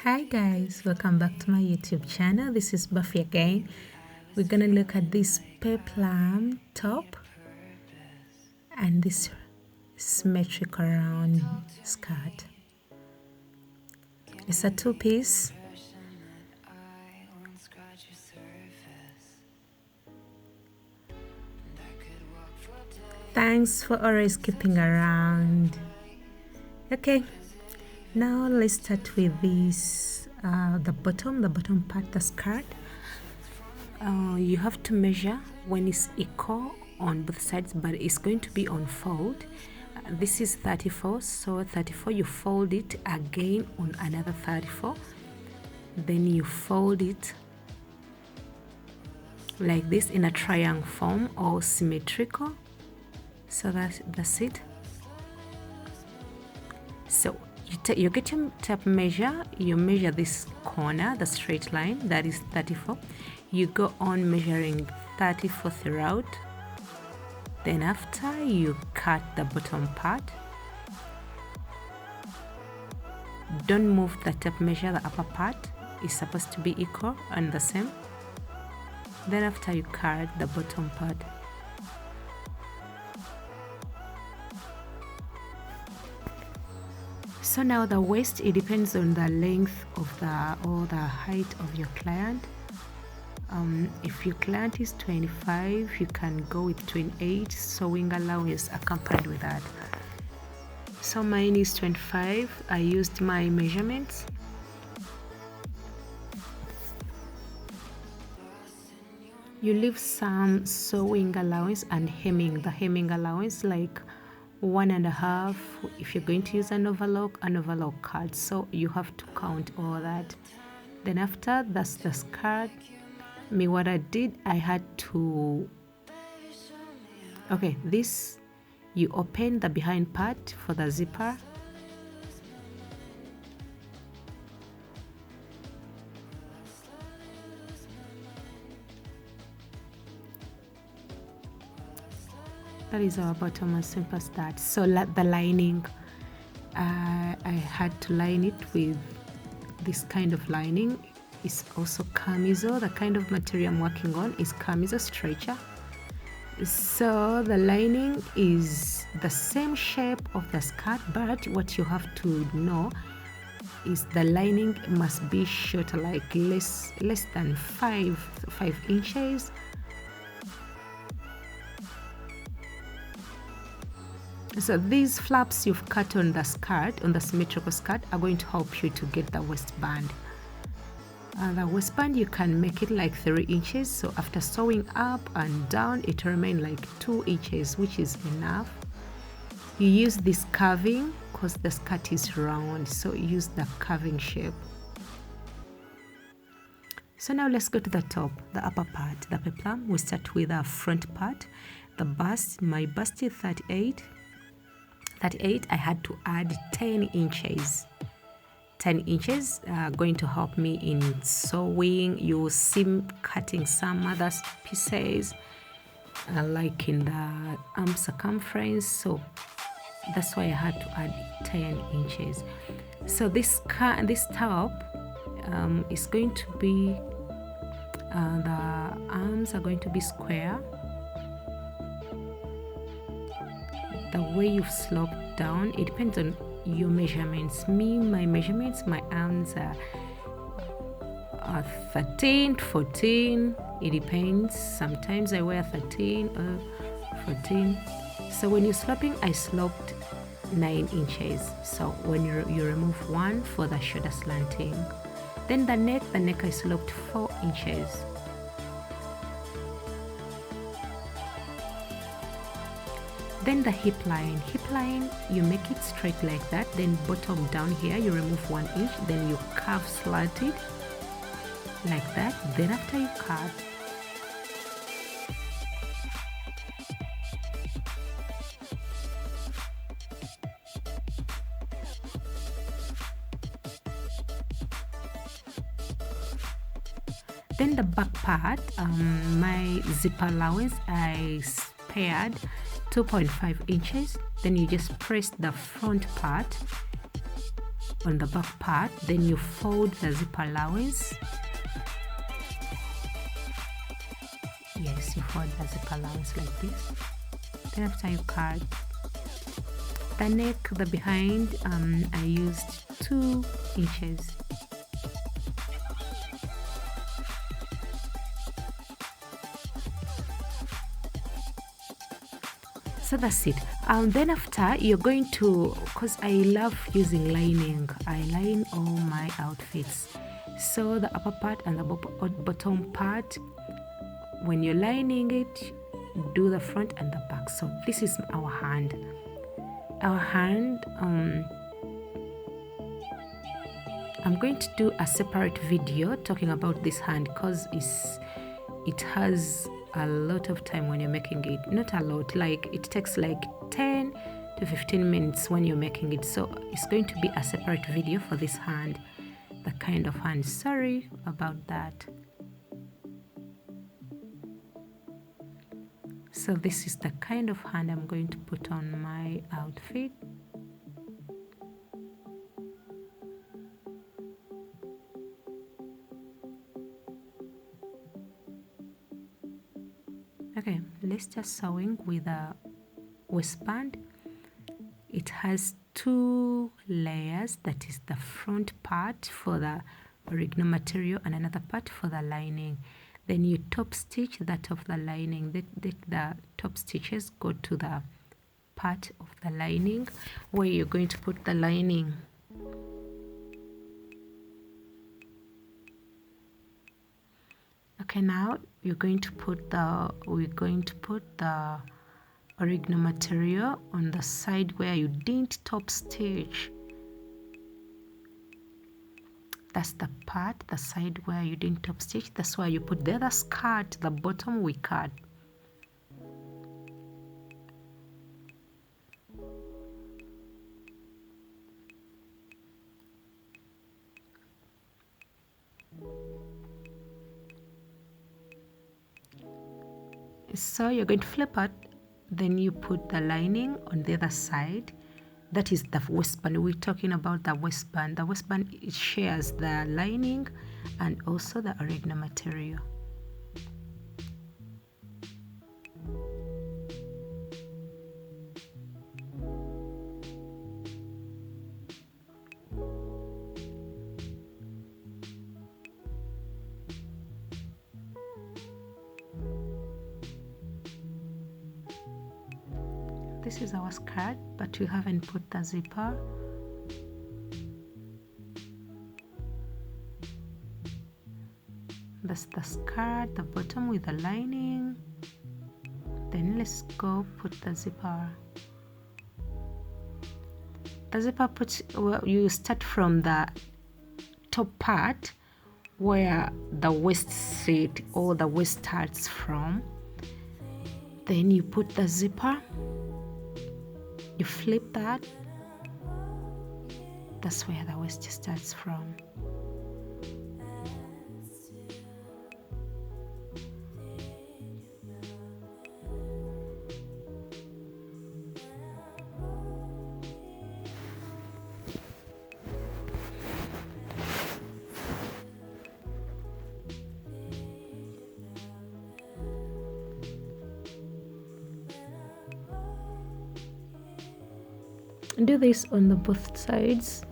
Hi guys, welcome back to my YouTube channel. This is Buffy again. We're gonna look at this peplum top and this symmetrical round skirt. It's a two-piece. Thanks for always keeping around. Okay, now let's start with this the bottom part, the skirt. You have to measure when it's equal on both sides, but it's going to be on fold. This is 34, so 34 you fold it again on another 34, then you fold it like this in a triangle form or symmetrical. So that's it. So you get your tape measure, you measure this corner, the straight line, that is 34. You go on measuring 34 throughout. Then after, you cut the bottom part. Don't move the tape measure, the upper part is supposed to be equal and the same. Then after, you cut the bottom part. So now the waist, it depends on the length of the height of your client. If your client is 25, you can go with 28, sewing allowance accompanied with that. So mine is 25. I used my measurements. You leave some sewing allowance and hemming. The hemming allowance like 1.5 if you're going to use an overlock cut, so you have to count all that. Then after, that's the skirt. What I did, I had to this, you open the behind part for the zipper. That is our bottom, as simple as that. So the lining, I had to line it with this kind of lining. It's also camisole. The kind of material I'm working on is camisole stretcher. So the lining is the same shape of the skirt, but what you have to know is the lining must be shorter, like less than 5 inches. So these flaps you've cut on the skirt, on the symmetrical skirt, are going to help you to get the waistband. The waistband, you can make it like 3 inches. So after sewing up and down, it will remain like 2 inches, which is enough. You use this curving because the skirt is round, so use the curving shape. So now let's go to the top, the upper part, the peplum. We start with the front part, the bust. My bust is 38. I had to add 10 inches. 10 inches going to help me in sewing. You will see me cutting some other pieces like in the arm circumference, so that's why I had to add 10 inches. So this top is going to be the arms are going to be square. The way you've sloped down, it depends on your measurements. My measurements, my arms are 13, 14. It depends. Sometimes I wear 13 or 14. So when you're sloping, I sloped 9 inches. So when you remove 1 for the shoulder slanting. Then the neck I sloped 4 inches. Then the hip line, you make it straight like that. Then bottom down here, you remove 1 inch. Then you curve slanted like that. Then after you cut, then the back part, my zipper allowance, I spared 2.5 inches. Then you just press the front part on the back part, then you fold the zip allowance. Yes, you fold the zip allowance like this. Then after you cut the neck, the behind, I used 2 inches. So that's it. Then after, you're going to, because I love using lining, I line all my outfits. So the upper part and the bottom part, when you're lining it, do the front and the back. So this is our hand. I'm going to do a separate video talking about this hand because it has a lot of time when you're making it. Not a lot, like it takes like 10 to 15 minutes when you're making it. So it's going to be a separate video for this hand, the kind of hand. Sorry about that. So this is the kind of hand I'm going to put on my outfit. Okay, let's just sewing with a waistband. It has 2 layers, that is the front part for the original material and another part for the lining. Then you top stitch that of the lining. The top stitches go to the part of the lining where you're going to put the lining. Okay, now we're going to put the original material on the side where you didn't top stitch. That's the part, the side where you didn't top stitch. That's why you put the other skirt, the bottom we cut. So you're going to flip it, then you put the lining on the other side. That is the waistband. We're talking about the waistband. The waistband, it shares the lining and also the original material. This is our skirt, but we haven't put the zipper. That's the skirt, the bottom with the lining. Then let's go put the zipper. The zipper you start from the top part where the waist sit or the waist starts from. Then you put the zipper. You flip that. That's where the waist starts from. Do this on the both sides.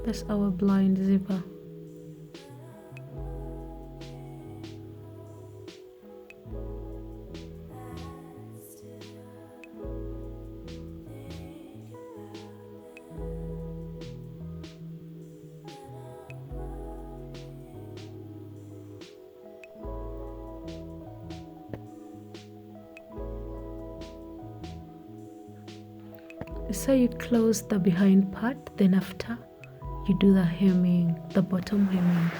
That's our blind zipper. So you close the behind part, then after you do the hemming, the bottom hemming.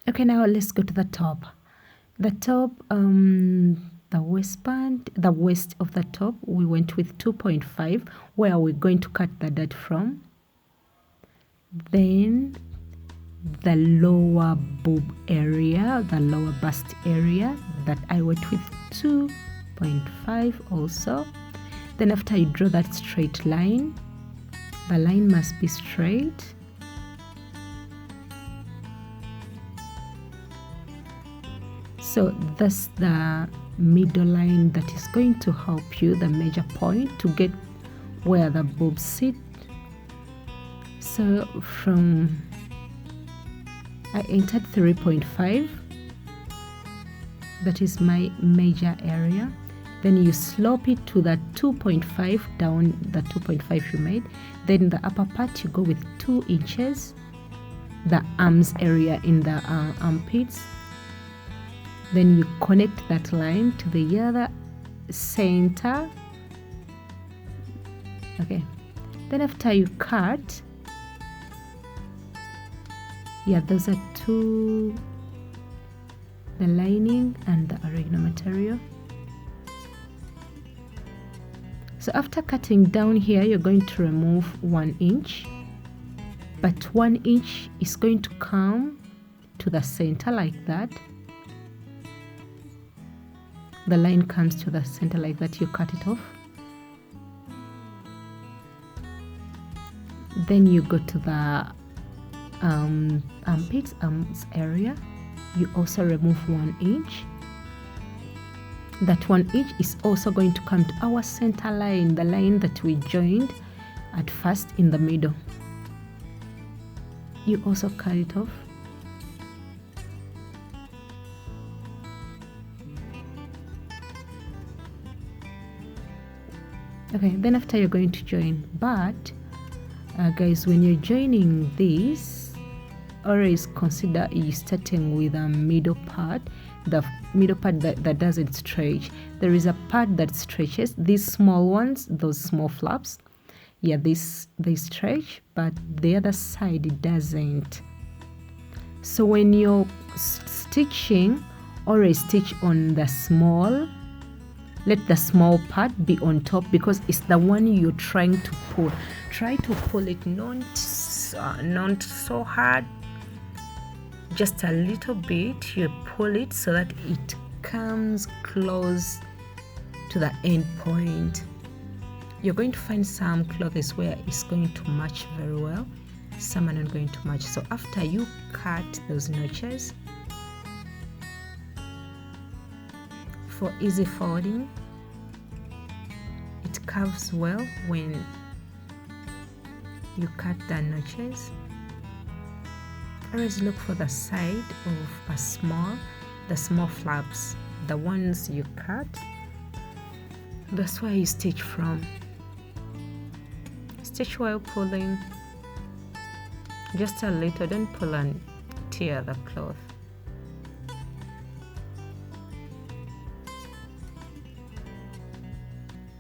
Okay, now let's go to the top. The top, the waistband, the waist of the top, we went with 2.5, where we're going to cut the dart from. Then the lower boob area, the lower bust area, that I went with 2.5 also. Then after you draw that straight line, the line must be straight. So that's the middle line that is going to help you, the measure point, to get where the boobs sit. So from, I entered 3.5, that is my major area. Then you slope it to the 2.5, down the 2.5 you made. Then the upper part you go with 2 inches, the arms area in the armpits. Then you connect that line to the other center. Okay, then after you cut, yeah, those are two, the lining and the original material. So after cutting down here, you're going to remove 1 inch, but 1 inch is going to come to the center like that. The line comes to the center like that, you cut it off. Then you go to the armpits, arms area. You also remove 1 inch. That 1 inch is also going to come to our center line, the line that we joined at first in the middle. You also cut it off. Okay, then after you're going to join, but guys, when you're joining this, always consider you starting with a middle part, the middle part that doesn't stretch. There is a part that stretches. These small ones, those small flaps, yeah, they stretch, but the other side it doesn't. So when you're stitching, always stitch on the small. Let the small part be on top because it's the one you're trying to pull. Try to pull it not so hard, just a little bit. You pull it so that it comes close to the end point. You're going to find some clothes where it's going to match very well, some are not going to match. So after you cut those notches, for easy folding, it curves well when you cut the notches. Always look for the side of the small flaps, the ones you cut. That's where you stitch from. Stitch while pulling, just a little, don't pull and tear the cloth.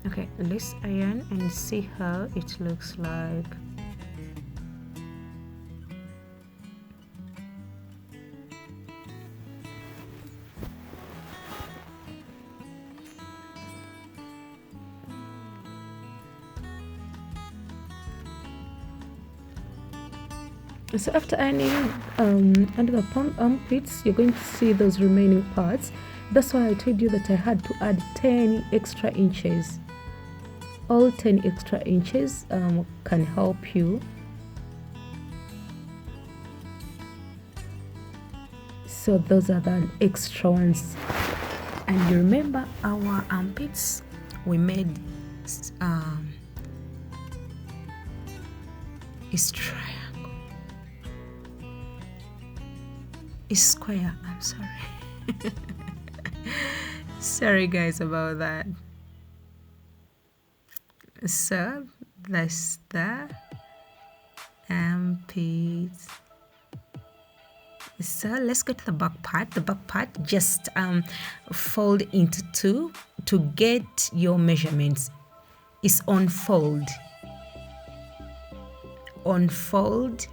Okay, let's iron and see how it looks like. So after ironing under the armpits, you're going to see those remaining parts. That's why I told you that I had to add 10 extra inches. All 10 extra inches can help you. So those are the extra ones. And you remember our armpits, we made is triangle. Is square, I'm sorry. Sorry guys about that. So that's the armpits. So let's go to the back part. The back part, just fold into 2 to get your measurements. It's unfold. Unfold.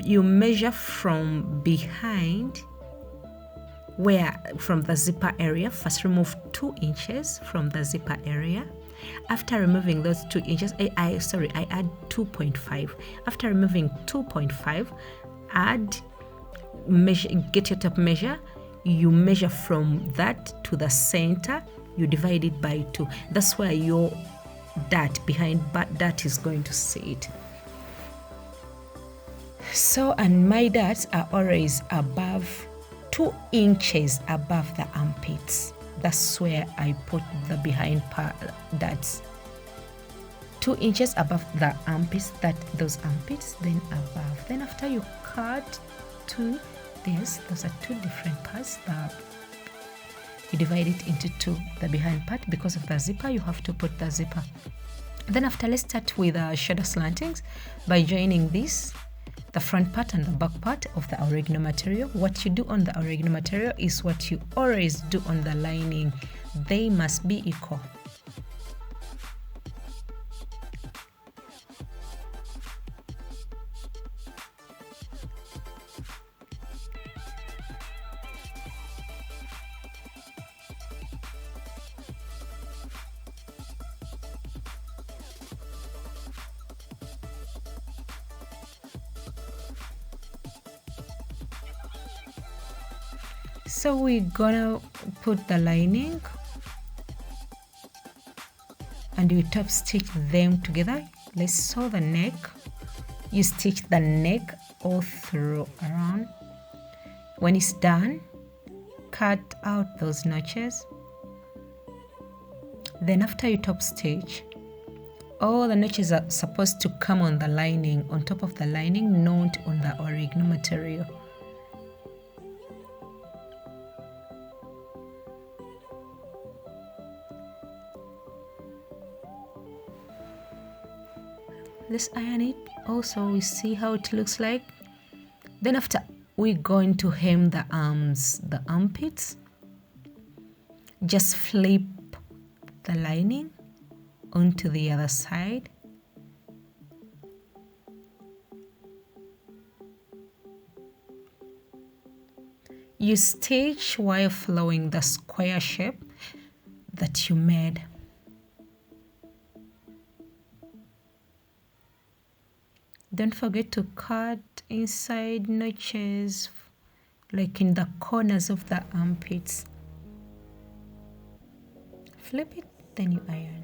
You measure from behind from the zipper area. First remove 2 inches from the zipper area. After removing those 2 inches, I add 2.5. After removing 2.5, get your tape measure. You measure from that to the center, you divide it by 2. That's where your dart behind dart is going to sit. So, and my darts are always above 2 inches above the armpits. That's where I put the behind part darts. 2 inches above the armpits, those armpits, then above. Then after you cut to this, those are 2 different parts. You divide it into 2. The behind part, because of the zipper, you have to put the zipper. Then after, let's start with shoulder slantings by joining this, the front part and the back part of the original material. What you do on the original material is what you always do on the lining. They must be equal. So we're gonna put the lining and you top stitch them together. Let's sew the neck. You stitch the neck all through around. When it's done, cut out those notches. Then after you top stitch, all the notches are supposed to come on the lining, on top of the lining, not on the original material. Let's iron it. Also, we see how it looks like. Then after, we're going to hem the arms, the armpits. Just flip the lining onto the other side. You stitch while following the square shape that you made. Don't forget to cut inside notches, like in the corners of the armpits. Flip it, then you iron.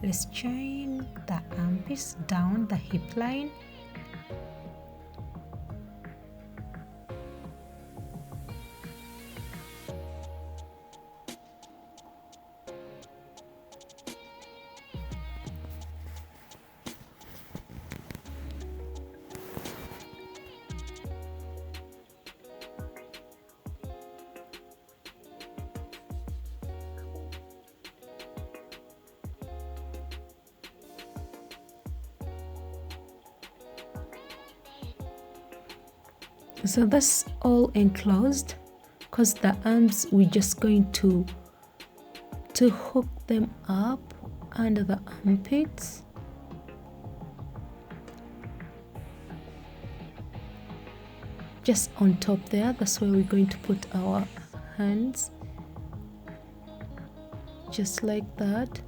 Let's join the armpits down the hip line. So that's all enclosed, because the arms we're just going to hook them up under the armpits. Just on top there, that's where we're going to put our hands, just like that.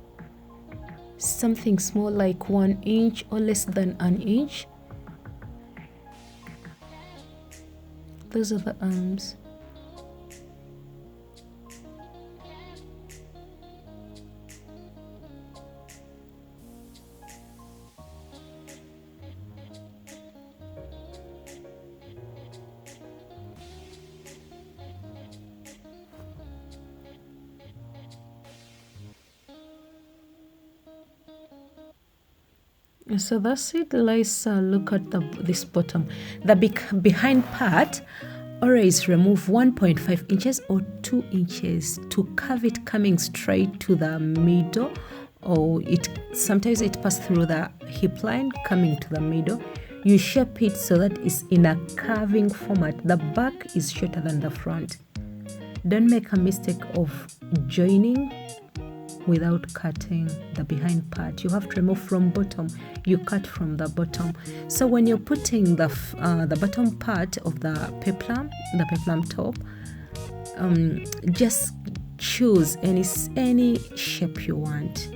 Something small like 1 inch or less than an inch. Those are the arms. So that's it. Let's look at this bottom. The behind part, always remove 1.5 inches or 2 inches to curve it coming straight to the middle, or sometimes it passes through the hip line coming to the middle. You shape it so that it's in a curving format. The back is shorter than the front. Don't make a mistake of joining without cutting the behind part. You have to remove from bottom. You cut from the bottom. So when you're putting the bottom part of the peplum top, just choose any shape you want,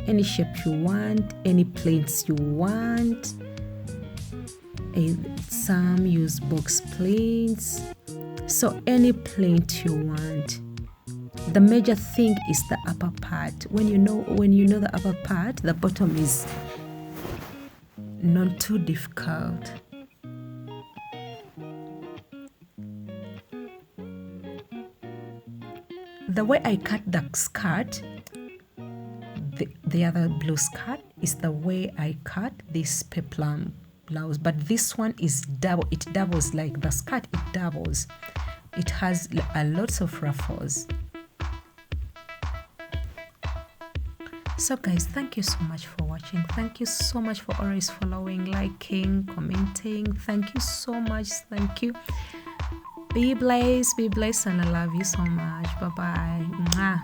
any plates you want. Some use box plates, so any plate you want. The major thing is the upper part. When you know the upper part, the bottom is not too difficult. The way I cut the skirt, the other blue skirt, is the way I cut this peplum blouse, but this one is double. It doubles like the skirt. It doubles. It has a lots of ruffles. So guys, thank you so much for watching. Thank you so much for always following, liking, commenting. Thank you so much. Thank you. Be blessed, and I love you so much. Bye bye.